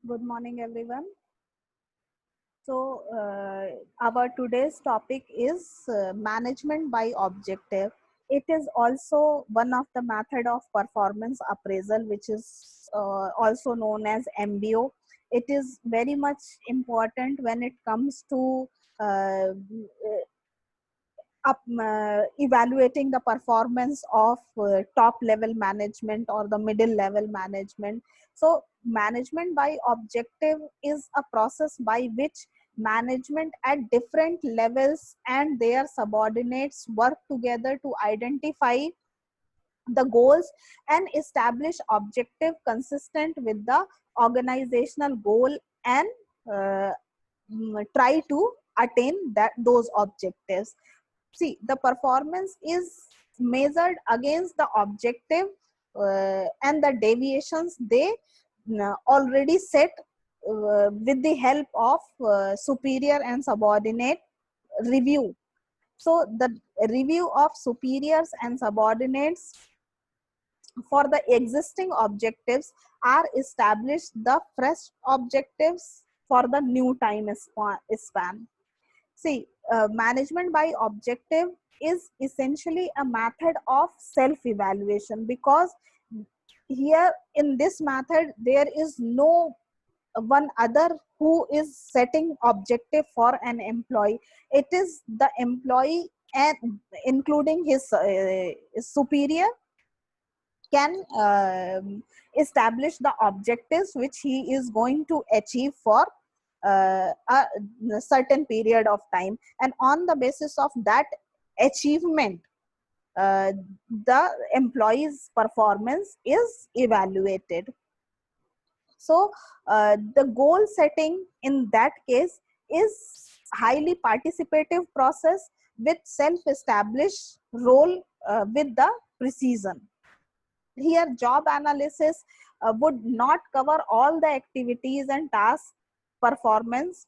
Good morning, everyone. Our today's topic is management by objective. It is also one of the method of performance appraisal, which is also known as MBO. It is very much important when it comes to uh, evaluating the performance of top level management or the middle level management. So management by objective is a process by which management at different levels and their subordinates work together to identify the goals and establish objective consistent with the organizational goal and uh, try to attain those objectives. See, the performance is measured against the objective and the deviations they already set with the help of superior and subordinate review. So the review of superiors and subordinates for the existing objectives are established the fresh objectives for the new time span. See, management by objective is essentially a method of self evaluation, because here in this method there is no one other who is setting objective for an employee. It is the employee, and including his superior, can establish the objectives which he is going to achieve for a certain period of time, and on the basis of that achievement uh, the employee's performance is evaluated. So the goal setting in that case is highly participative process with self established role with the precision. Here job analysis would not cover all the activities and task performance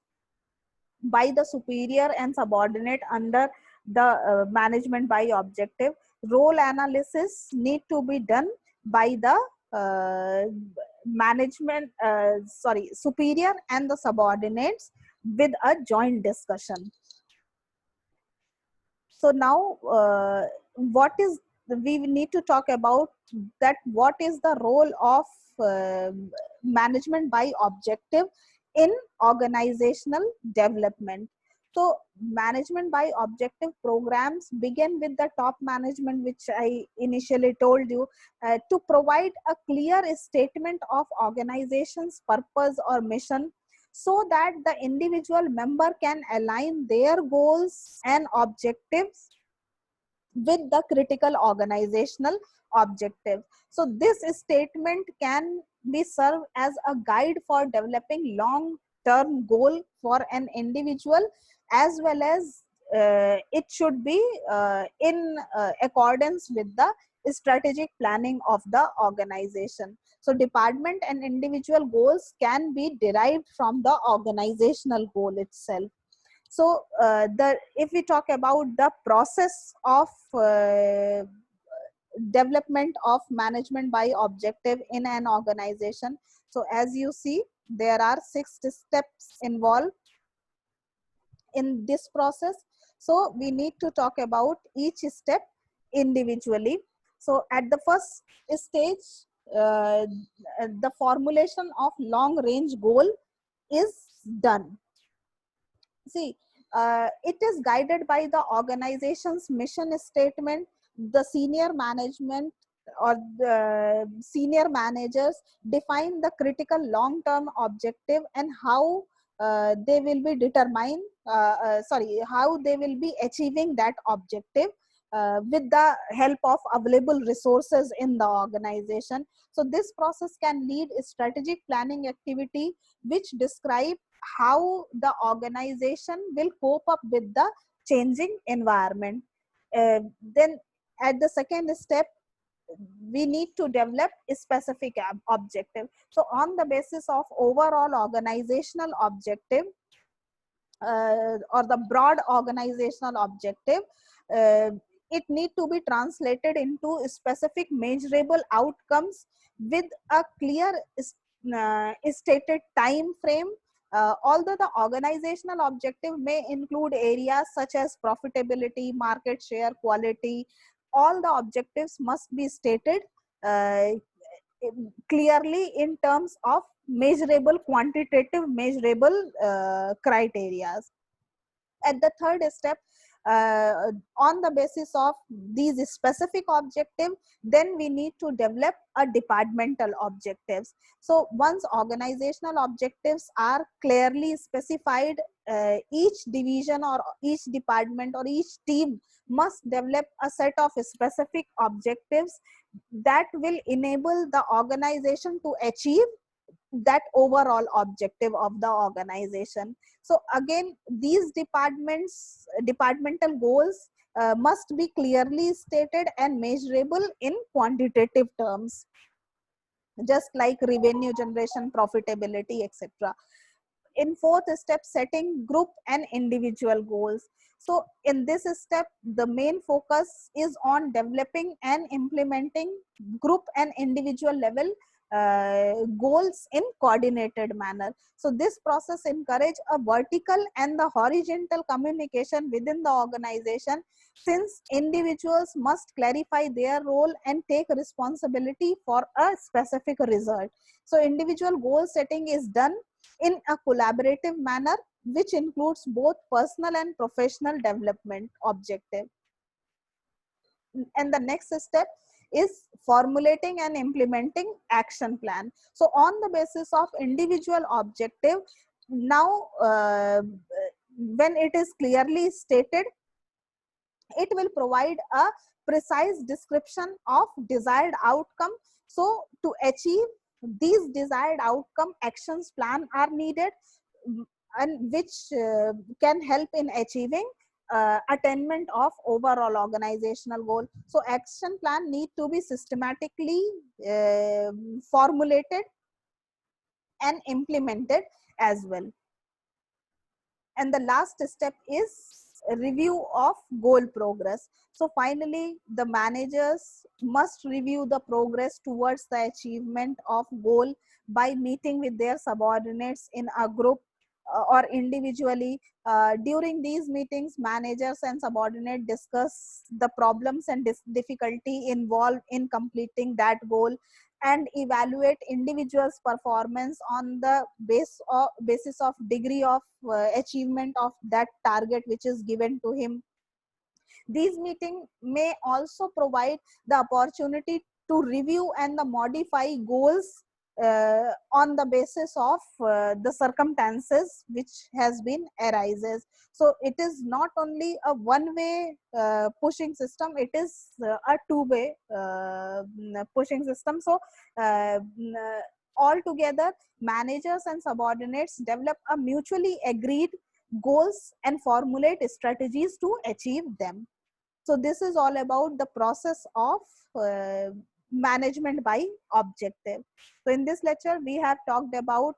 by the superior and subordinate under the management by objective. Role analysis need to be done by the uh, superior and the subordinates with a joint discussion. So now what is we need to talk about that what is the role of uh, management by objective in organizational development. So management by objective programs begin with the top management, which I initially told you, to provide a clear statement of organization's purpose or mission, so that the individual member can align their goals and objectives with the critical organizational objective. So this statement can be served as a guide for developing long term goal for an individual, as well as it should be in accordance with the strategic planning of the organization. So department and individual goals can be derived from the organizational goal itself. So the if we talk about the process of development of management by objective in an organization, so as you see there are 6 steps involved in this process. So we need to talk about each step individually. So at the first stage, uh, the formulation of long range goal is done. See, it is guided by the organization's mission statement. The senior management or the senior managers define the critical long-term objective and how they will be determined, how they will be achieving that objective with the help of available resources in the organization. So this process can lead a strategic planning activity which describe how the organization will cope up with the changing environment. Then at the second step, we need to develop a specific objective. So on the basis of overall organizational objective or the broad organizational objective, uh, it need to be translated into specific measurable outcomes with a clear stated time frame. Although the organizational objective may include areas such as profitability, market share, quality, all the objectives must be stated uh, clearly in terms of measurable, quantitative, measurable criteria. At the third step, on the basis of these specific objectives, then we need to develop a departmental objectives. So once organizational objectives are clearly specified, each division or each department or each team must develop a set of specific objectives that will enable the organization to achieve that overall objective of the organization. So again, these departmental goals must be clearly stated and measurable in quantitative terms, just like revenue generation, profitability, etc. In fourth step, setting group and individual goals. So in this step, the main focus is on developing and implementing group and individual level goals in coordinated manner. So this process encourage a vertical and the horizontal communication within the organization, since individuals must clarify their role and take responsibility for a specific result. So individual goal setting is done in a collaborative manner, which includes both personal and professional development objective. And the next step is formulating and implementing action plan. So on the basis of individual objective, now when it is clearly stated, it will provide a precise description of desired outcome. So to achieve these desired outcome, actions plan are needed, and which can help in achieving attainment of overall organizational goal. So action plan need to be systematically formulated and implemented as well. And the last step is a review of goal progress. So finally, the managers must review the progress towards the achievement of goal by meeting with their subordinates in a group or individually. During these meetings, managers and subordinates discuss the problems and difficulty involved in completing that goal, and evaluate individuals' performance on the basis of degree of achievement of that target which is given to him. These meetings may also provide the opportunity to review and the modify goals on the basis of the circumstances which has been arises. So it is not only a one way pushing system, it is a two way pushing system. So altogether, managers and subordinates develop a mutually agreed goals and formulate strategies to achieve them. So this is all about the process of management by objective. So in this lecture, we have talked about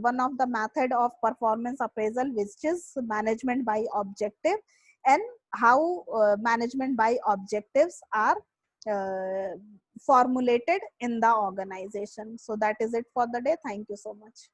one of the method of performance appraisal, which is management by objective, and how management by objectives are formulated in the organization. So that is it for the day. Thank you so much.